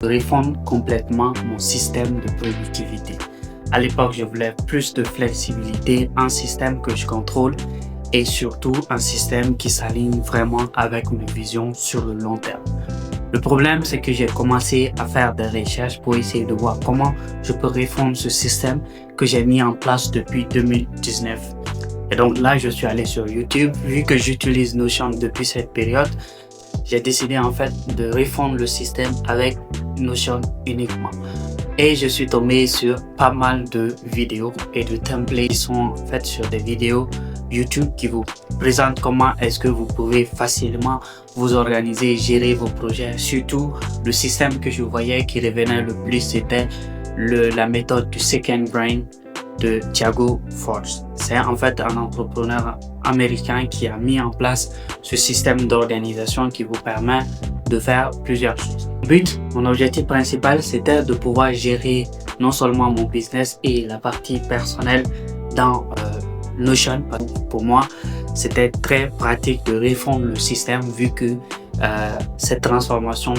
refondre complètement mon système de productivité. À l'époque, je voulais plus de flexibilité, un système que je contrôle et surtout un système qui s'aligne vraiment avec mes visions sur le long terme. Le problème, c'est que j'ai commencé à faire des recherches pour essayer de voir comment je peux refondre ce système que j'ai mis en place depuis 2019. Et donc là, je suis allé sur YouTube. Vu que j'utilise Notion depuis cette période, j'ai décidé en fait de refondre le système avec Notion uniquement. Et je suis tombé sur pas mal de vidéos et de templates qui sont en fait sur des vidéos YouTube qui vous présentent comment est-ce que vous pouvez facilement vous organiser et gérer vos projets. Surtout, le système que je voyais qui revenait le plus, c'était la méthode du Second Brain de Thiago Force. C'est en fait un entrepreneur américain qui a mis en place ce système d'organisation qui vous permet de faire plusieurs choses. Mon objectif principal, c'était de pouvoir gérer non seulement mon business et la partie personnelle dans Notion. Pour moi, c'était très pratique de refondre le système vu que cette transformation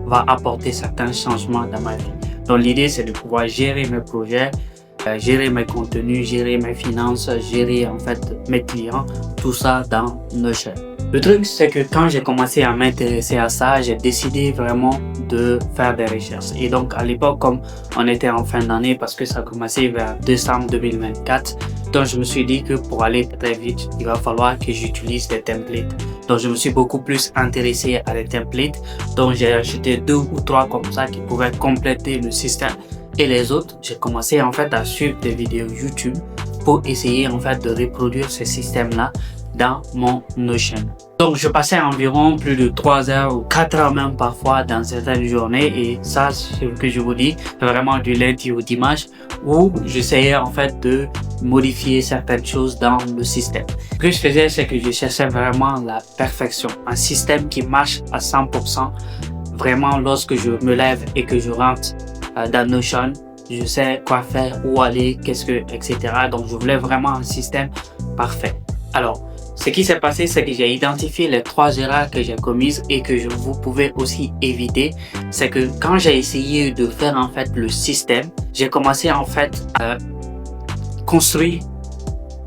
va apporter certains changements dans ma vie. Donc l'idée, c'est de pouvoir gérer mes projets, gérer mes contenus, gérer mes finances, gérer en fait mes clients, tout ça dans Notion. Le truc, c'est que quand j'ai commencé à m'intéresser à ça, j'ai décidé vraiment de faire des recherches. Et donc, à l'époque, comme on était en fin d'année, parce que ça a commencé vers décembre 2024, donc je me suis dit que pour aller très vite, il va falloir que j'utilise des templates. Donc, je me suis beaucoup plus intéressé à des templates. Donc, j'ai acheté 2 ou 3 comme ça qui pouvaient compléter le système. Et les autres, j'ai commencé en fait à suivre des vidéos YouTube pour essayer en fait de reproduire ce système-là dans mon Notion. Donc je passais environ plus de 3 heures ou 4 heures même parfois dans certaines journées, et ça, c'est ce que je vous dis, vraiment du lundi au dimanche, où j'essayais en fait de modifier certaines choses dans le système. Ce que je faisais, c'est que je cherchais vraiment la perfection, un système qui marche à 100%. Vraiment, lorsque je me lève et que je rentre dans Notion, je sais quoi faire, où aller, etc. Donc je voulais vraiment un système parfait. Alors, ce qui s'est passé, c'est que j'ai identifié les 3 erreurs que j'ai commises et que vous pouvez aussi éviter. C'est que quand j'ai essayé de faire en fait le système, j'ai commencé en fait à construire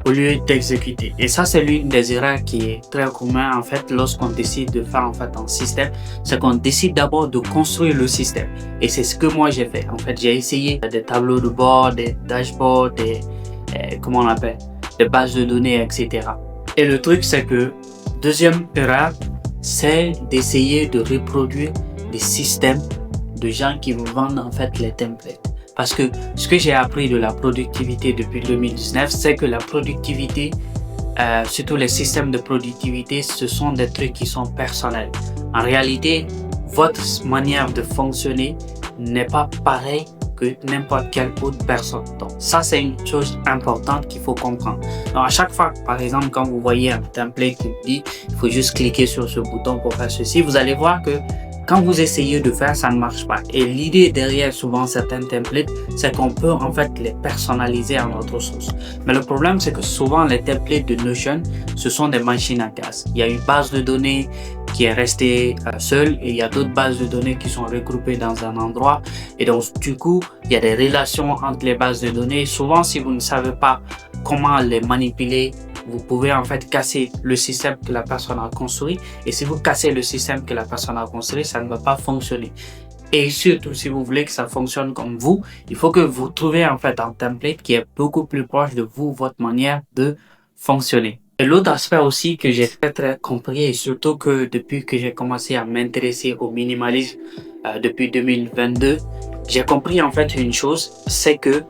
au lieu d'exécuter. Et ça, c'est l'une des erreurs qui est très commune en fait lorsqu'on décide de faire en fait un système. C'est qu'on décide d'abord de construire le système. Et c'est ce que moi j'ai fait. En fait, j'ai essayé des tableaux de bord, des dashboards, des bases de données, etc. Et le truc, c'est que deuxième erreur, c'est d'essayer de reproduire des systèmes de gens qui vous vendent en fait les templates. Parce que ce que j'ai appris de la productivité depuis 2019, c'est que la productivité, surtout les systèmes de productivité, ce sont des trucs qui sont personnels. En réalité, votre manière de fonctionner n'est pas pareille que n'importe quelle autre personne. Donc ça, c'est une chose importante qu'il faut comprendre. Donc à chaque fois, par exemple, quand vous voyez un template qui dit il faut juste cliquer sur ce bouton pour faire ceci, vous allez voir que quand vous essayez de faire, ça ne marche pas. Et l'idée derrière souvent certains templates, c'est qu'on peut en fait les personnaliser à notre sauce. Mais le problème, c'est que souvent les templates de Notion, ce sont des machines à gaz. Il y a une base de données qui est restée seule et il y a d'autres bases de données qui sont regroupées dans un endroit. Et donc, du coup, il y a des relations entre les bases de données. Souvent, si vous ne savez pas comment les manipuler, vous pouvez en fait casser le système que la personne a construit. Et si vous cassez le système que la personne a construit, ça ne va pas fonctionner. Et surtout, si vous voulez que ça fonctionne comme vous, il faut que vous trouviez en fait un template qui est beaucoup plus proche de vous, votre manière de fonctionner. Et l'autre aspect aussi que j'ai très compris, et surtout que depuis que j'ai commencé à m'intéresser au minimalisme depuis 2022, j'ai compris en fait une chose, c'est que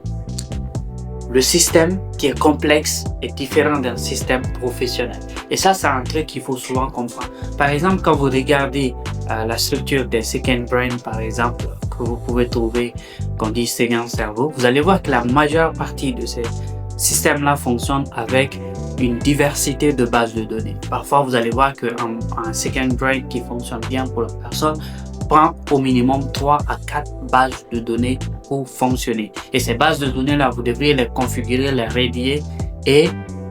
le système qui est complexe est différent d'un système professionnel. Et ça, c'est un truc qu'il faut souvent comprendre. Par exemple, quand vous regardez la structure des Second Brain, par exemple, que vous pouvez trouver, qu'on dit second cerveau, vous allez voir que la majeure partie de ces systèmes-là fonctionnent avec une diversité de bases de données. Parfois, vous allez voir qu'un Second Brain qui fonctionne bien pour la personne prend au minimum 3 à 4 bases de données pour fonctionner. Et ces bases de données-là, vous devriez les configurer, les relier et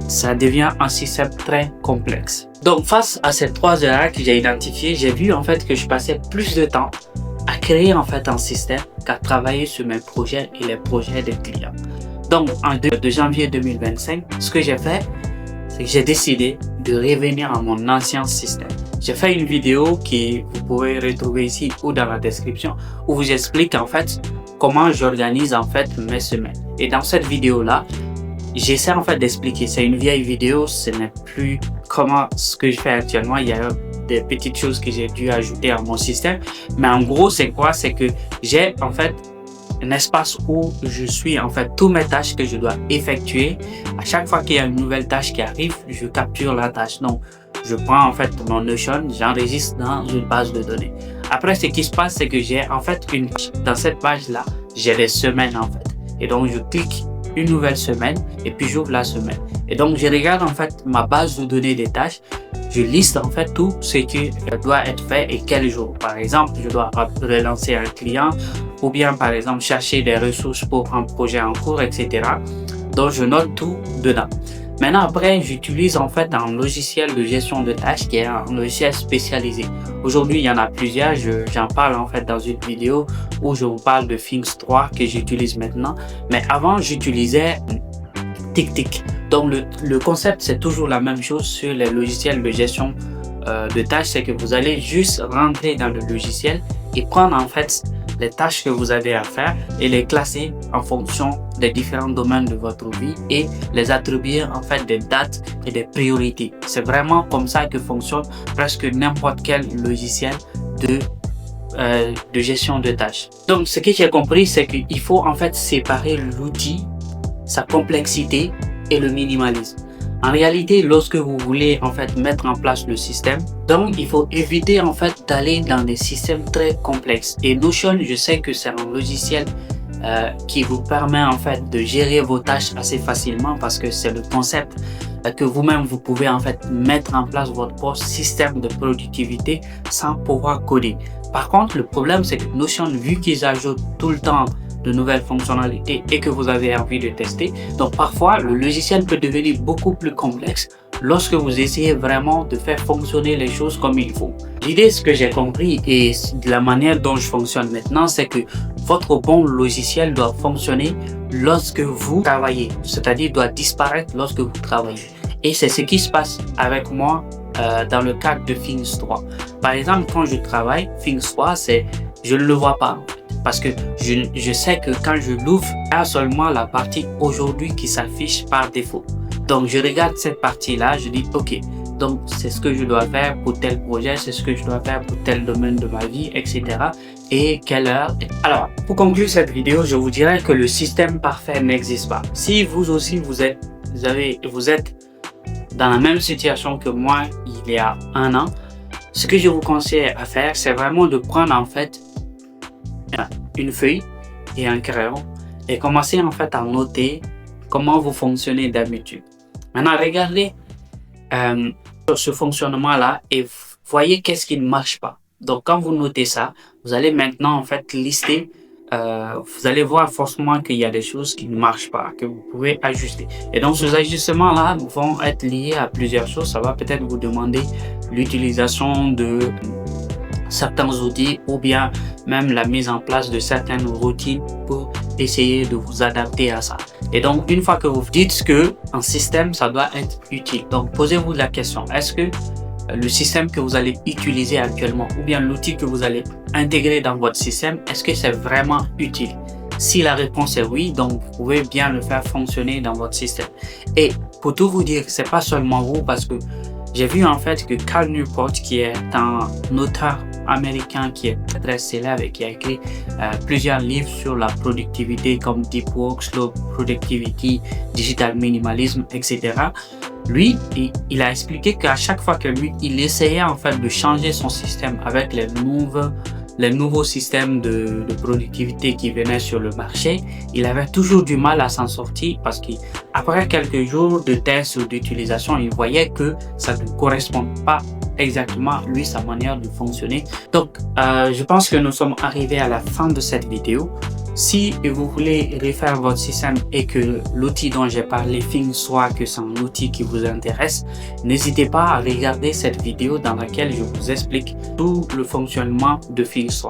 ça devient un système très complexe. Donc, face à ces 3 erreurs que j'ai identifiées, j'ai vu en fait que je passais plus de temps à créer en fait un système qu'à travailler sur mes projets et les projets des clients. Donc, de janvier 2025, ce que j'ai fait, c'est que j'ai décidé de revenir à mon ancien système. J'ai fait une vidéo que vous pouvez retrouver ici ou dans la description où vous explique en fait comment j'organise en fait mes semaines. Et dans cette vidéo-là, j'essaie en fait d'expliquer. C'est une vieille vidéo, ce n'est plus comment ce que je fais actuellement. Il y a des petites choses que j'ai dû ajouter à mon système. Mais en gros, c'est quoi? C'est que j'ai en fait un espace où je suis en fait tous mes tâches que je dois effectuer. À chaque fois qu'il y a une nouvelle tâche qui arrive, je capture la tâche. Donc, je prends en fait mon Notion, j'enregistre dans une base de données. Après, ce qui se passe, c'est que j'ai en fait dans cette page-là, j'ai les semaines en fait. Et donc, je clique une nouvelle semaine et puis j'ouvre la semaine. Et donc, je regarde en fait ma base de données des tâches. Je liste en fait tout ce qui doit être fait et quel jour. Par exemple, je dois relancer un client ou bien par exemple chercher des ressources pour un projet en cours, etc. Donc, je note tout dedans. Maintenant, après, j'utilise en fait un logiciel de gestion de tâches qui est un logiciel spécialisé. Aujourd'hui, il y en a plusieurs. J'en parle en fait dans une vidéo où je vous parle de Things 3 que j'utilise maintenant. Mais avant, j'utilisais TickTick. Donc, le concept, c'est toujours la même chose sur les logiciels de gestion de tâches. C'est que vous allez juste rentrer dans le logiciel et prendre en fait les tâches que vous avez à faire et les classer en fonction des différents domaines de votre vie et les attribuer en fait des dates et des priorités. C'est vraiment comme ça que fonctionne presque n'importe quel logiciel de gestion de tâches. Donc, ce que j'ai compris, c'est qu'il faut en fait séparer l'outil, sa complexité et le minimalisme. En réalité, lorsque vous voulez en fait mettre en place le système, donc il faut éviter en fait d'aller dans des systèmes très complexes. Et Notion, je sais que c'est un logiciel qui vous permet en fait de gérer vos tâches assez facilement parce que c'est le concept que vous-même vous pouvez en fait mettre en place votre propre système de productivité sans pouvoir coder. Par contre, le problème c'est que Notion, vu qu'ils ajoutent tout le temps de nouvelles fonctionnalités et que vous avez envie de tester. Donc parfois, le logiciel peut devenir beaucoup plus complexe lorsque vous essayez vraiment de faire fonctionner les choses comme il faut. L'idée, ce que j'ai compris et de la manière dont je fonctionne maintenant, c'est que votre bon logiciel doit fonctionner lorsque vous travaillez, c'est-à-dire doit disparaître lorsque vous travaillez. Et c'est ce qui se passe avec moi dans le cadre de Things 3. Par exemple, quand je travaille, Things 3, je ne le vois pas. Parce que je sais que quand je l'ouvre, il y a seulement la partie aujourd'hui qui s'affiche par défaut. Donc, je regarde cette partie-là, je dis OK, donc c'est ce que je dois faire pour tel projet, c'est ce que je dois faire pour tel domaine de ma vie, etc. Et quelle heure. Alors, pour conclure cette vidéo, je vous dirais que le système parfait n'existe pas. Si vous aussi, vous êtes dans la même situation que moi il y a un an, ce que je vous conseille à faire, c'est vraiment de prendre en fait une feuille et un crayon et commencer en fait à noter comment vous fonctionnez d'habitude. Maintenant, regardez ce fonctionnement là et voyez qu'est-ce qui ne marche pas. Donc, quand vous notez ça, vous allez maintenant en fait lister. Vous allez voir forcément qu'il y a des choses qui ne marchent pas, que vous pouvez ajuster. Et donc, ces ajustements-là vont être liés à plusieurs choses. Ça va peut-être vous demander l'utilisation de certains outils ou bien même la mise en place de certaines routines pour essayer de vous adapter à ça. Et donc, une fois que vous dites que un système, ça doit être utile. Donc, posez-vous la question, est-ce que le système que vous allez utiliser actuellement ou bien l'outil que vous allez intégrer dans votre système, est-ce que c'est vraiment utile? Si la réponse est oui, donc vous pouvez bien le faire fonctionner dans votre système. Et pour tout vous dire, c'est pas seulement vous, parce que j'ai vu en fait que Cal Newport, qui est un auteur américain qui est très célèbre et qui a écrit plusieurs livres sur la productivité comme Deep Work, Slow Productivity, Digital Minimalism, etc. Lui, il a expliqué qu'à chaque fois que lui, il essayait en fait de changer son système avec les nouveaux systèmes de productivité qui venaient sur le marché, il avait toujours du mal à s'en sortir parce qu'après quelques jours de tests ou d'utilisation, il voyait que ça ne correspond pas exactement lui, sa manière de fonctionner. Donc, je pense que nous sommes arrivés à la fin de cette vidéo. Si vous voulez refaire votre système et que l'outil dont j'ai parlé, Things, soit que c'est un outil qui vous intéresse, n'hésitez pas à regarder cette vidéo dans laquelle je vous explique tout le fonctionnement de Things.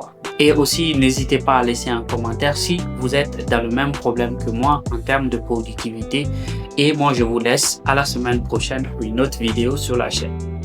Et aussi, n'hésitez pas à laisser un commentaire si vous êtes dans le même problème que moi en termes de productivité. Et moi, je vous laisse à la semaine prochaine pour une autre vidéo sur la chaîne.